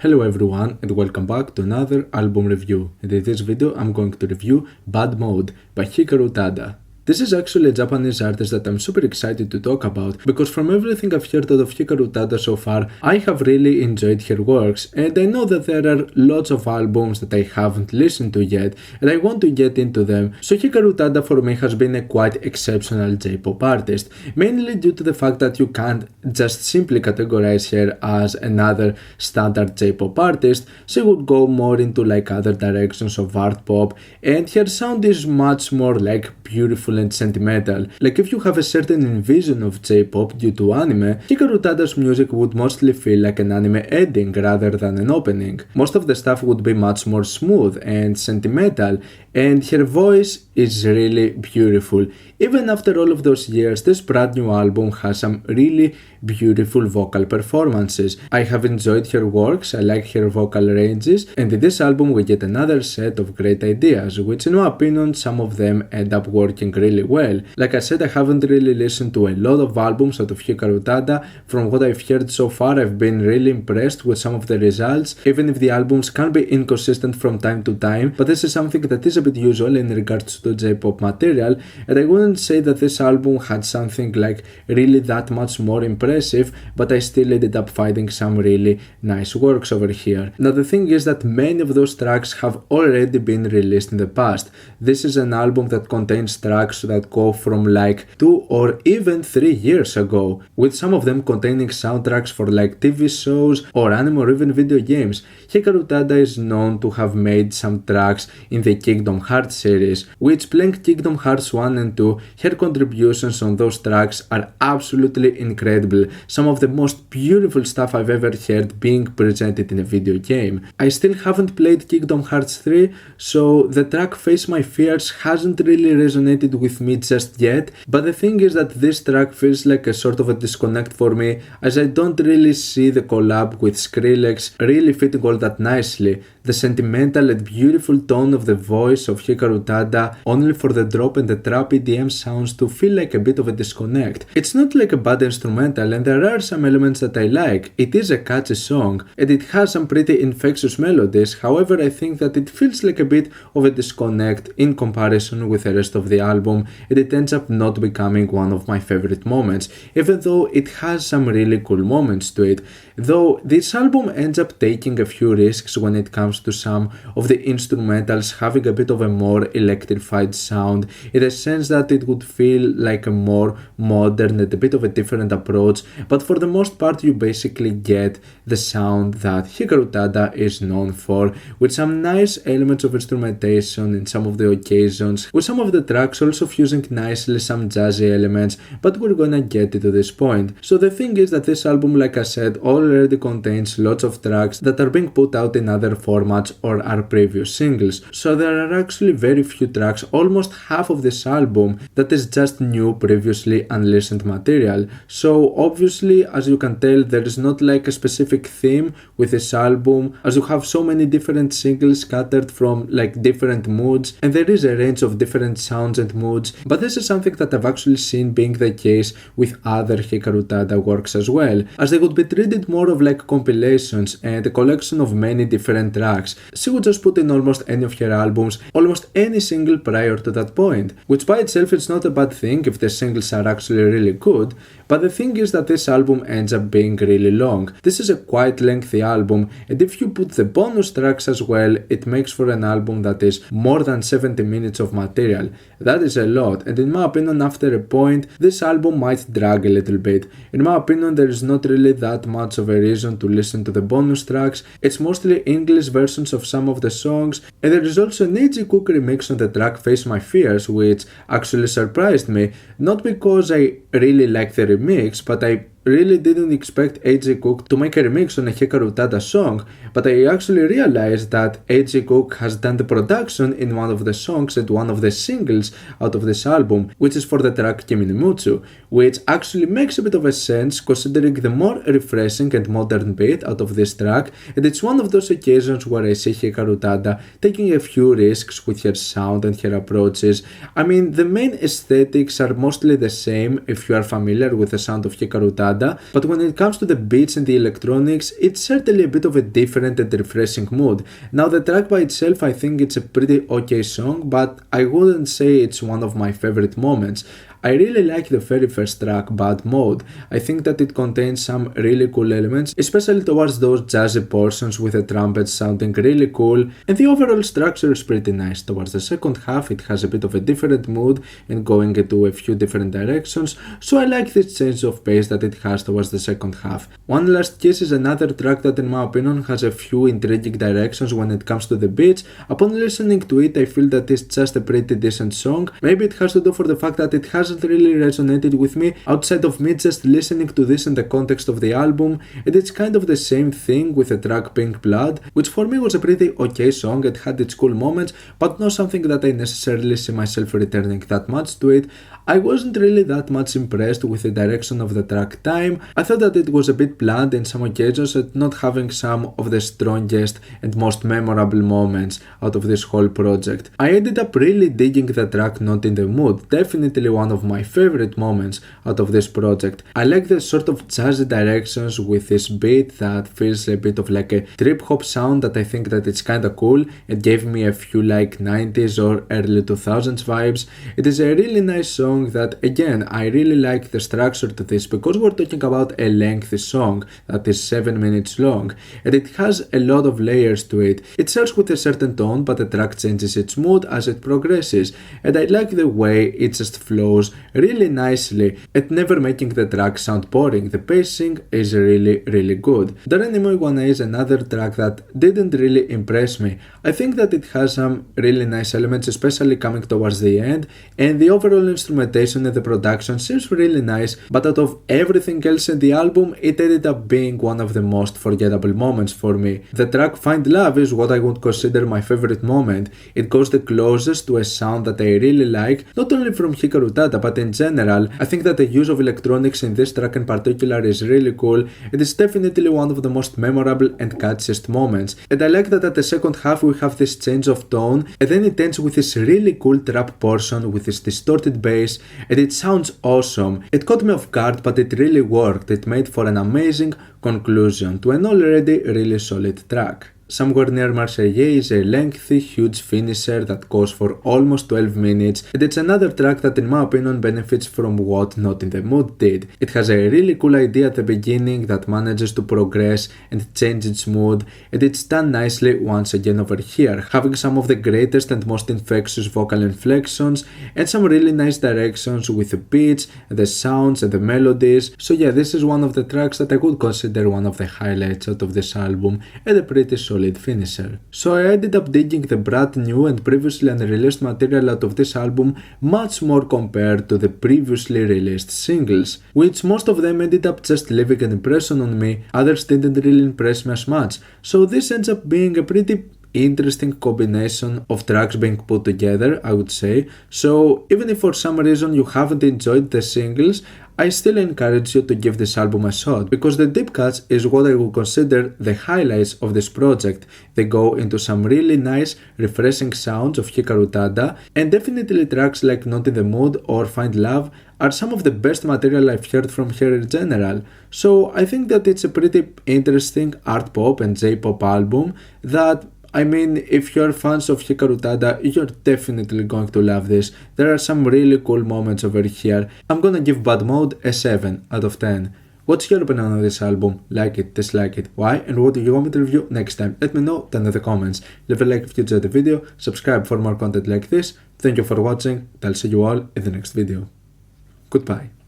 Hello everyone and welcome back to another album review, and in this video I'm going to review BAD Mode by Hikaru Utada. This is actually a Japanese artist that I'm super excited to talk about because from everything I've heard out of Hikaru Utada so far, I have really enjoyed her works, and I know that there are lots of albums that I haven't listened to yet and I want to get into them. So Hikaru Utada for me has been a quite exceptional J-pop artist, mainly due to the fact that you can't just simply categorize her as another standard J-pop artist. She would go more into like other directions of art pop, and her sound is much more like beautiful and sentimental. Like if you have a certain vision of J-pop due to anime, Hikaru Utada's music would mostly feel like an anime ending rather than an opening. Most of the stuff would be much more smooth and sentimental, and her voice is really beautiful. Even after all of those years, this brand new album has some really beautiful vocal performances. I have enjoyed her works, I like her vocal ranges, and in this album we get another set of great ideas, which in my opinion some of them end up working really well. Like I said, I haven't really listened to a lot of albums out of Hikaru Utada. From what I've heard so far, I've been really impressed with some of the results, even if the albums can be inconsistent from time to time, but this is something that is a bit usual in regards to J-pop material, and I wouldn't say that this album had something like really that much more impressive, but I still ended up finding some really nice works over here. Now the thing is that many of those tracks have already been released in the past. This is an album that contains tracks that go from like 2 or even 3 years ago, with some of them containing soundtracks for like TV shows or anime or even video games. Hikaru Utada is known to have made some tracks in the Kingdom Hearts series, which playing Kingdom Hearts 1 and 2, her contributions on those tracks are absolutely incredible. Some of the most beautiful stuff I've ever heard being presented in a video game. I still haven't played Kingdom Hearts 3, so the track Face My Fears hasn't really resonated with me just yet, but the thing is that this track feels like a sort of a disconnect for me, as I don't really see the collab with Skrillex really fitting all that nicely. The sentimental and beautiful tone of the voice of Hikaru Utada, only for the drop and the trap EDM sounds to feel like a bit of a disconnect. It's not like a bad instrumental, and there are some elements that I like. It is a catchy song and it has some pretty infectious melodies. However, I think that it feels like a bit of a disconnect in comparison with the rest of the album, and it ends up not becoming one of my favorite moments, even though it has some really cool moments to it. Though this album ends up taking a few risks when it comes to some of the instrumentals having a bit of a more electrified sound, in the sense that it would feel like a more modern and a bit of a different approach, but for the most part you basically get the sound that Hikaru Utada is known for, with some nice elements of instrumentation in some of the occasions, with some of the tracks also fusing nicely some jazzy elements, but we're gonna get to this point. So the thing is that this album, like I said, already contains lots of tracks that are being put out in other formats or are previous singles, so there are actually very few tracks, almost half of this album, that is just new previously unlistened material. So obviously, as you can tell, there is not like a specific theme with this album, as you have so many different singles scattered from like different moods, and there is a range of different sounds and moods, but this is something that I've actually seen being the case with other Hikaru Utada works as well, as they would be treated more of like compilations and a collection of many different tracks. She would just put in almost any of her albums, almost any single prior to that point, which by itself is not a bad thing if the singles are actually really good, but the thing is that this album ends up being really long. This is a quite lengthy album, and if you put the bonus tracks as well, it makes for an album that is more than 70 minutes of material. That is a lot, and in my opinion, after a point, this album might drag a little bit. In my opinion, there is not really that much of a reason to listen to the bonus tracks. It's mostly English versions of some of the songs, and there is also an AJ Cook remix on the track Face My Fears, which actually surprised me, not because I really like the remix, but I really didn't expect AJ Cook to make a remix on a Hikaru Utada song, but I actually realized that AJ Cook has done the production in one of the songs and one of the singles out of this album, which is for the track Kimi ni Mutsu, which actually makes a bit of a sense considering the more refreshing and modern beat out of this track, and it's one of those occasions where I see Hikaru Utada taking a few risks with her sound and her approaches. I mean, the main aesthetics are mostly the same if you are familiar with the sound of Hikaru Utada, Utada, but when it comes to the beats and the electronics, it's certainly a bit of a different and refreshing mood. Now the track by itself, I think it's a pretty okay song, but I wouldn't say it's one of my favorite moments. I really like the very first track, BAD Mode. I think that it contains some really cool elements, especially towards those jazzy portions with the trumpets sounding really cool, and the overall structure is pretty nice. Towards the second half it has a bit of a different mood and going into a few different directions, so I like this change of pace that it has towards the second half. One Last Kiss is another track that in my opinion has a few intriguing directions when it comes to the beats. Upon listening to it I feel that it's just a pretty decent song. Maybe it has to do for the fact that it hasn't really resonated with me outside of me just listening to this in the context of the album, and it's kind of the same thing with the track Pink Blood, which for me was a pretty okay song. It had its cool moments, but not something that I necessarily see myself returning that much to it. I wasn't really that much impressed with the direction of the track Time. I thought that it was a bit bland in some occasions and not having some of the strongest and most memorable moments out of this whole project. I ended up really digging the track Not in the Mood, definitely one of my favorite moments out of this project. I like the sort of jazzy directions with this beat that feels a bit of like a trip hop sound that I think that it's kinda cool. It gave me a few like 90s or early 2000s vibes. It is a really nice song that again I really like the structure to this because we're talking about a lengthy song that is 7 minutes long and it has a lot of layers to it. It starts with a certain tone but the track changes its mood as it progresses, and I like the way it just flows really nicely and never making the track sound boring. The pacing is really good.誰にも言わない is another track that didn't really impress me. I think that it has some really nice elements, especially coming towards the end, and the overall instrumentation and the production seems really nice, but out of everything else in the album it ended up being one of the most forgettable moments for me. The track Find Love is what I would consider my favorite moment. It goes the closest to a sound that I really like, not only from Hikaru Utada but in general. I think that the use of electronics in this track in particular is really cool. It is definitely one of the most memorable and catchiest moments, and I like that at the second half we have this change of tone and then it ends with this really cool trap portion with this distorted bass, and it sounds awesome. It caught me off guard but it really worked. It made for an amazing conclusion to an already really solid track. Somewhere Near Marseilles is a lengthy, huge finisher that goes for almost 12 minutes, and it's another track that in my opinion benefits from what Not in the Mood did. It has a really cool idea at the beginning that manages to progress and change its mood, and it's done nicely once again over here, having some of the greatest and most infectious vocal inflections and some really nice directions with the beats, the sounds and the melodies. So yeah, this is one of the tracks that I would consider one of the highlights out of this album and a pretty solid finisher. So I ended up digging the brand new and previously unreleased material out of this album much more compared to the previously released singles, which most of them ended up just leaving an impression on me, others didn't really impress me as much. So this ends up being a pretty interesting combination of tracks being put together, I would say. So even if for some reason you haven't enjoyed the singles, I still encourage you to give this album a shot, because the deep cuts is what I would consider the highlights of this project. They go into some really nice, refreshing sounds of Hikaru Utada, and definitely tracks like Not in the Mood or Find Love are some of the best material I've heard from her in general. So I think that it's a pretty interesting art pop and J-pop album that, I mean, if you're fans of Hikaru Utada, you're definitely going to love this. There are some really cool moments over here. I'm gonna give BAD Mode a 7 out of 10. What's your opinion on this album? Like it, dislike it, why, and what do you want me to review next time? Let me know down in the comments. Leave a like if you enjoyed the video, subscribe for more content like this. Thank you for watching, and I'll see you all in the next video. Goodbye.